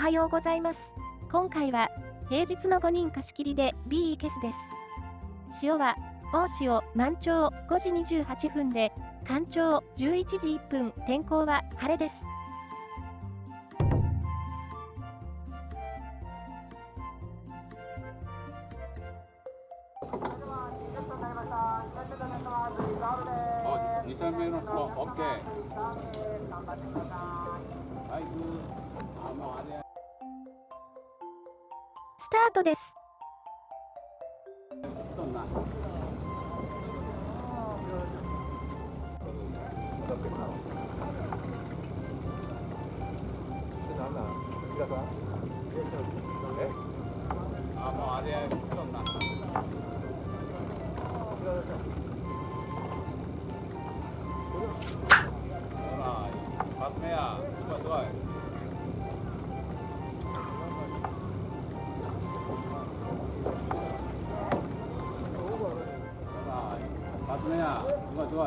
はようございます。今回は平日の5人貸し切りで B いけすです。潮は大潮満潮5時28分で、干潮11時1分、天候は晴れです。2、3名の人、OK。スタートです。もうあれやっとんな。ほら、一発目や。すごいすごい。ほら、一発目や。すごいすごい。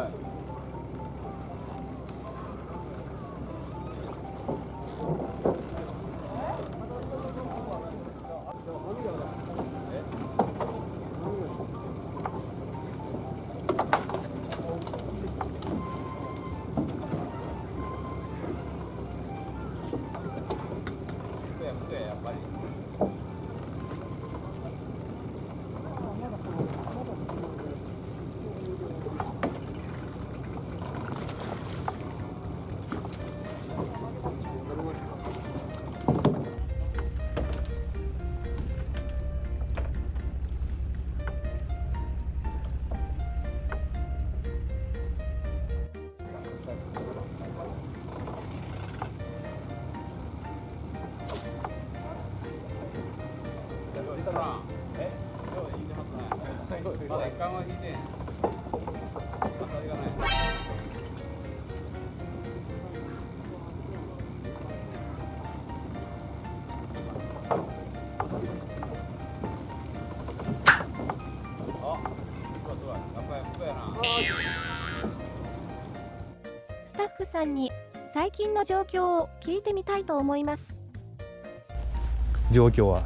やっぱり。まだ一回も引いてん。当たりがない。スタッフさんに最近の状況を聞いてみたいと思います。状況は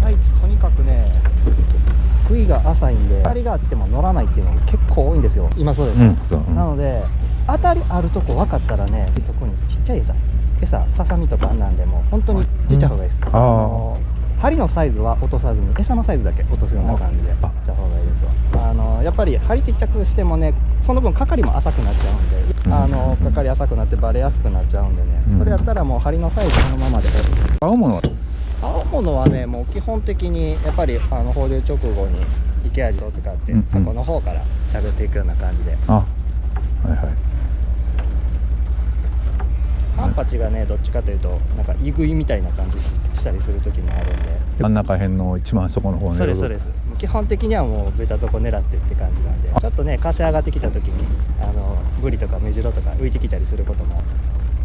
朝一、とにかくね、杭が浅いんで、当たりがあっても乗らないっていうのが結構多いんですよ。今そうです、なので当たりあるとこ分かったらね、そこにちっちゃい餌ささみとかあんなんでも本当にちっちゃい方がいいです。針のサイズは落とさずに餌のサイズだけ落とすような感じでした方がいいですよ。やっぱり針ちっちゃくしてもね、その分かかりも浅くなっちゃうんで、かかり浅くなってバレやすくなっちゃうんでね、それやったらもう針のサイズそのままで。青物はね、もう基本的にやっぱり放流直後に池味を使って箱の方から探っていくような感じで。カンパチがね、どっちかというとなんかイグイみたいな感じしたりする時もあるんで、真ん中辺の一番底の方を狙う。そうです。基本的にはもうベタ底狙ってって感じなんで、ちょっとね風上がってきた時にブリとかメジロとか浮いてきたりすることも。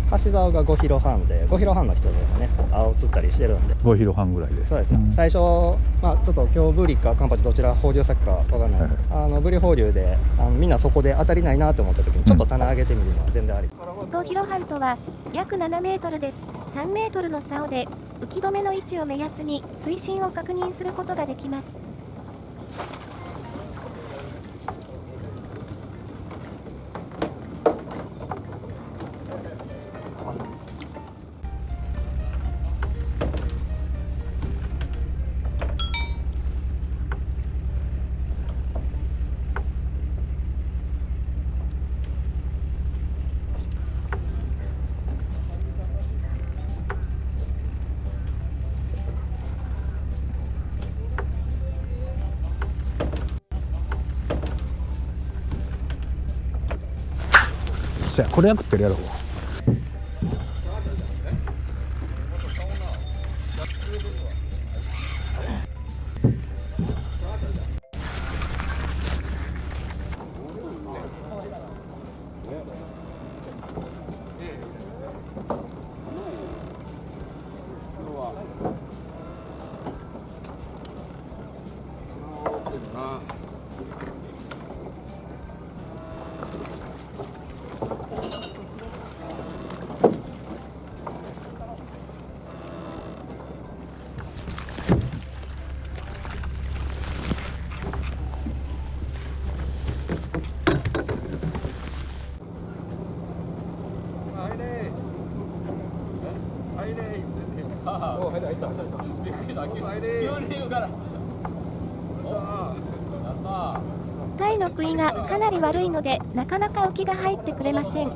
貸し竿が5キロ半で、5キロ半の人でもね青釣ったりしてるんで。5キロ半ぐらいで。そうですね、最初ちょっと今日ブリかカンパチどちら放流先かわかんない、ブリ放流でみんなそこで当たりないなと思った時にちょっと棚上げてみるのは全然あり。5キロ半とは約7メートルです。3メートルの竿で浮き止めの位置を目安に水深を確認することができます。これやってるやろ。タイの杭がかなり悪いのでなかなか浮きが入ってくれません。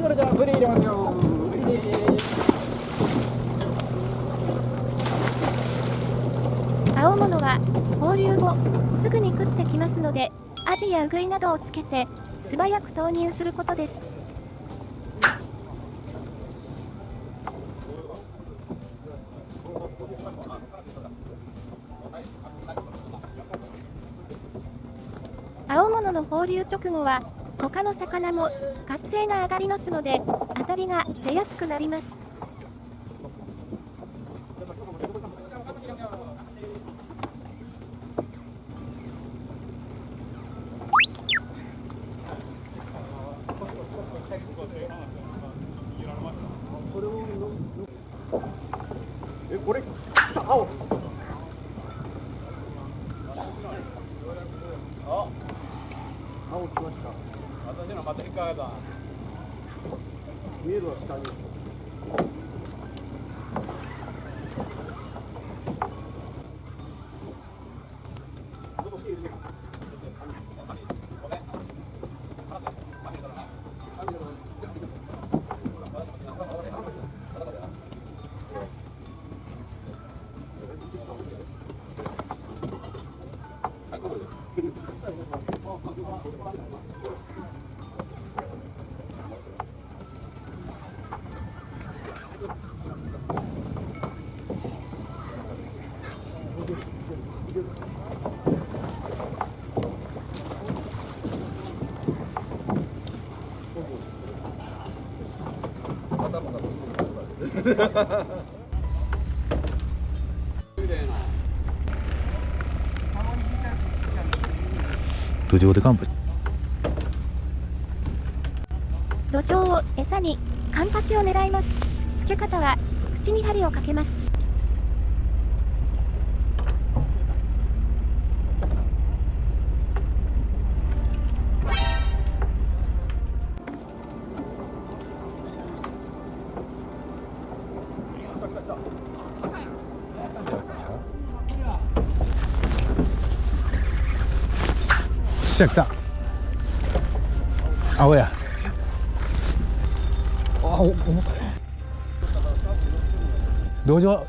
それじゃあブリ入れますよ。ブリ青物は放流後すぐに食ってきますので、アジやウグイなどをつけて素早く投入することです。青物の放流直後は他の魚も活性が上がりますので当たりが出やすくなります。これ青。青来ました。私のまた引っかけた。見えるわ下に。土壌で乾杯。土壌を餌にカンパチを狙います。つけ方は口に針をかけます。来た。青や。土壌。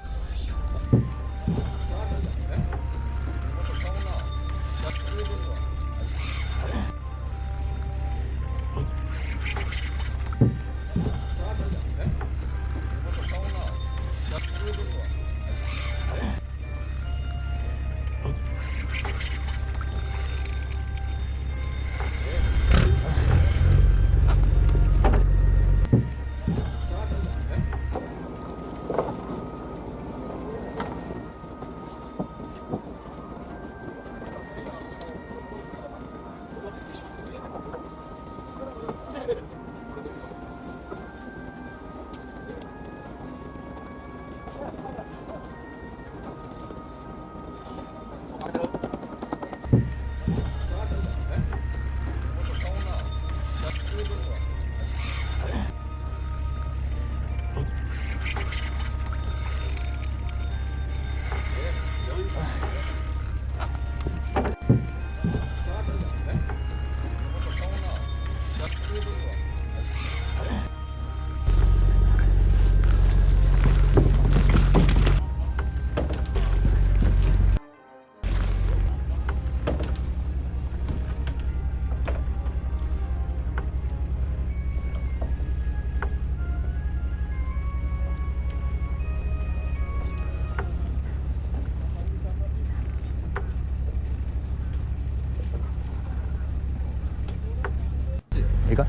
いいか。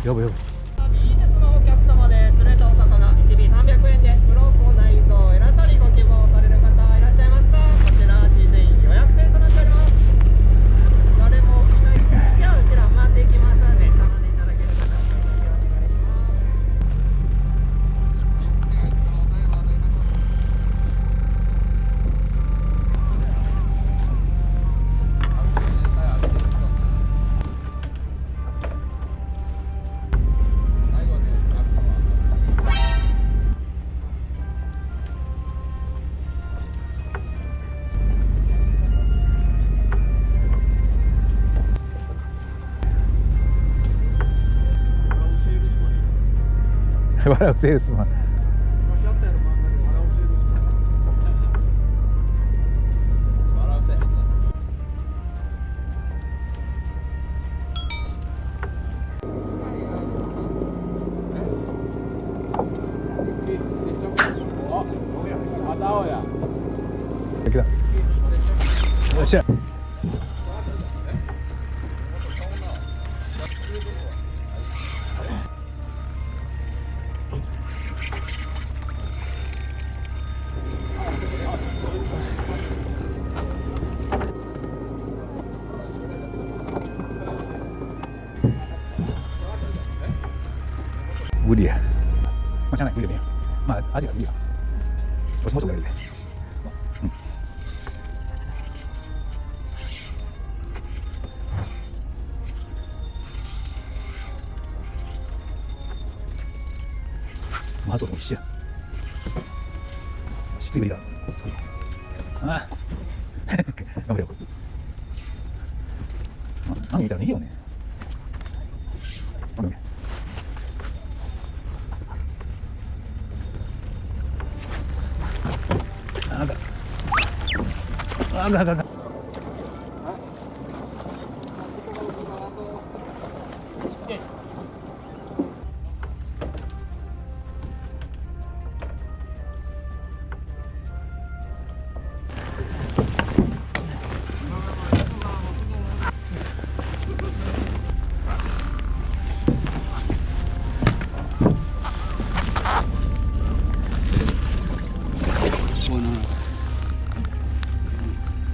やばいやばい。ビジネスのお客様で釣れたお魚1尾300円でブロックを内容笑うセールスマン。また青や。来た。よっしゃ。無理や。まあ、しゃあない、無理でね。まあ、味がいいや。お仕事がいいで。まずも一緒や。しついだ。ああ。頑張れよ。何見たらいいよね。なんだ。あががが。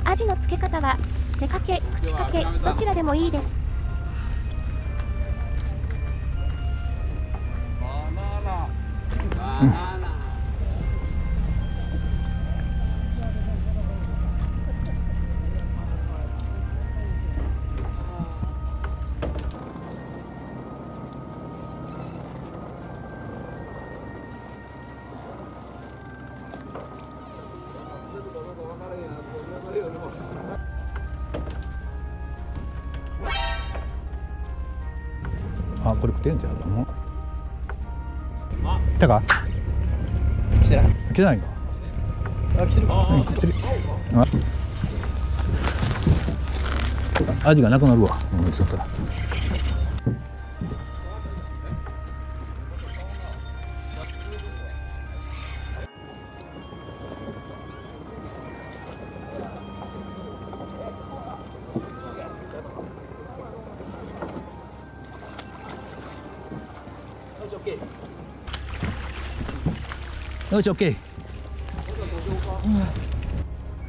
アジの漬け方は背かけ、口かけどちらでもいいです。あ、これ食ってんじゃん。もう。来たか。来てない。来てないか。あ、来てる。うん、来てる。あ、味がなくなるわ。うん、そうったら。よし、オッケー。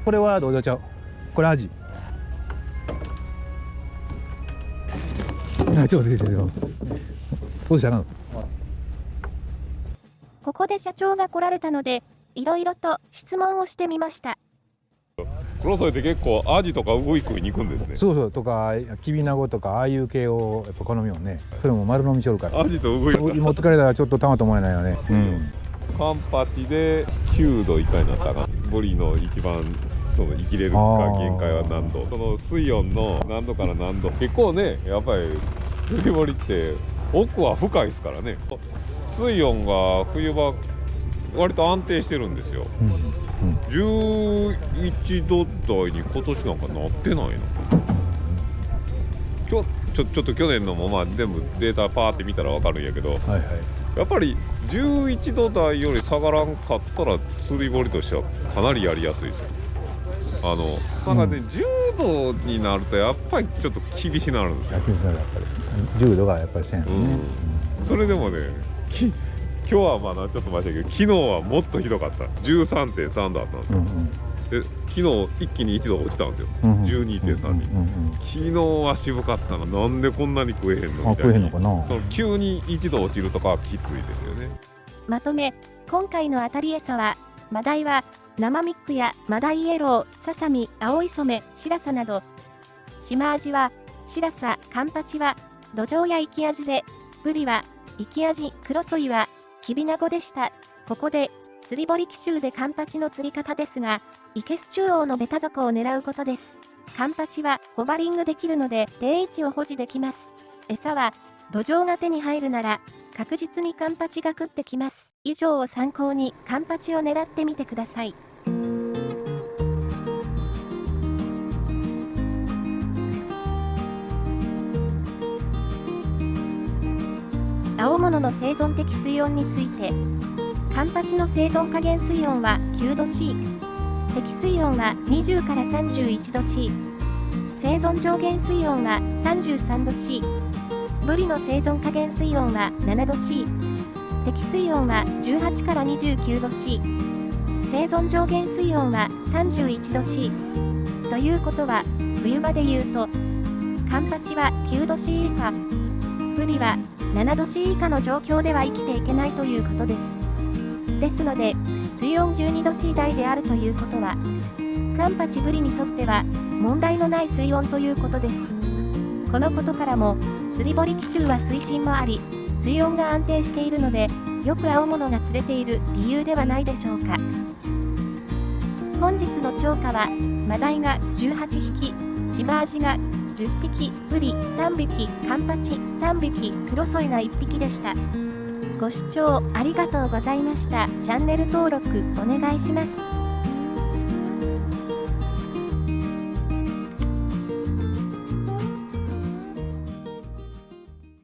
これはどうぞちゃう。これアジ。あ、ちょっと出てるよ。どうしたの。ここで社長が来られたので、いろいろと質問をしてみました。黒添って結構アジとかウイ食いに行くんですね。そうそうとか、きびなごとか、ああいう系をやっぱ好みよね。それも丸飲みしょるから。アジとウイそう持ってかれたらちょっとたまと思えないよね。うん。カンパチで9度以下になったかな。ブリの一番その生きれるか限界は何度。その水温の何度から何度。結構ね、やっぱり釣り堀って奥は深いですからね。水温が冬場割と安定してるんですよ。11度台に今年なんかなってないの。ちょっと去年のもまあ全部データパーって見たら分かるんやけど、はいはい。やっぱり11度台より下がらんかったら釣り堀としてはかなりやりやすいですよ。なんかね、10度になるとやっぱりちょっと厳しくなるんですよ。やっぱり10度がやっぱりせんね。それでもね、今日はまだちょっとマシだけど、昨日はもっとひどかった。13.3 度あったんですよ。で昨日一気に1度落ちたんですよ。12.3 に。昨日は渋かったな。なんでこんなに食えへんのみたいな。食えへんのかな。急に1度落ちるとかはきついですよね。まとめ、今回の当たり餌は、マダイは生ミックやマダイイエロー、ササミ、青い染め、シラサなど、シマアジはシラサ、カンパチはドジョウやイキアジで、ブリはイキアジ、クロソイはキビナゴでした。ここで釣り堀奇襲でカンパチの釣り方ですが、イケス中央のベタ底を狙うことです。カンパチはホバリングできるので定位置を保持できます。餌はドジョウが手に入るなら確実にカンパチが食ってきます。以上を参考にカンパチを狙ってみてください。青物の生存的水温について、カンパチの生存下限水温は9度 C、適水温は20から31度 C、生存上限水温は33度 C、ブリの生存下限水温は7度 C、適水温は18から29度 C、生存上限水温は31度 C。ということは、冬場で言うと、カンパチは9度 C 以下、ブリは7度 C 以下の状況では生きていけないということです。ですので、水温12度 C 台であるということは、カンパチブリにとっては問題のない水温ということです。このことからも、釣り堀紀州は水深もあり、水温が安定しているので、よく青物が釣れている理由ではないでしょうか。本日の釣果は、マダイが18匹、シマアジが10匹、ブリ3匹、カンパチ3匹、クロソイが1匹でした。ご視聴ありがとうございました。チャンネル登録お願いします。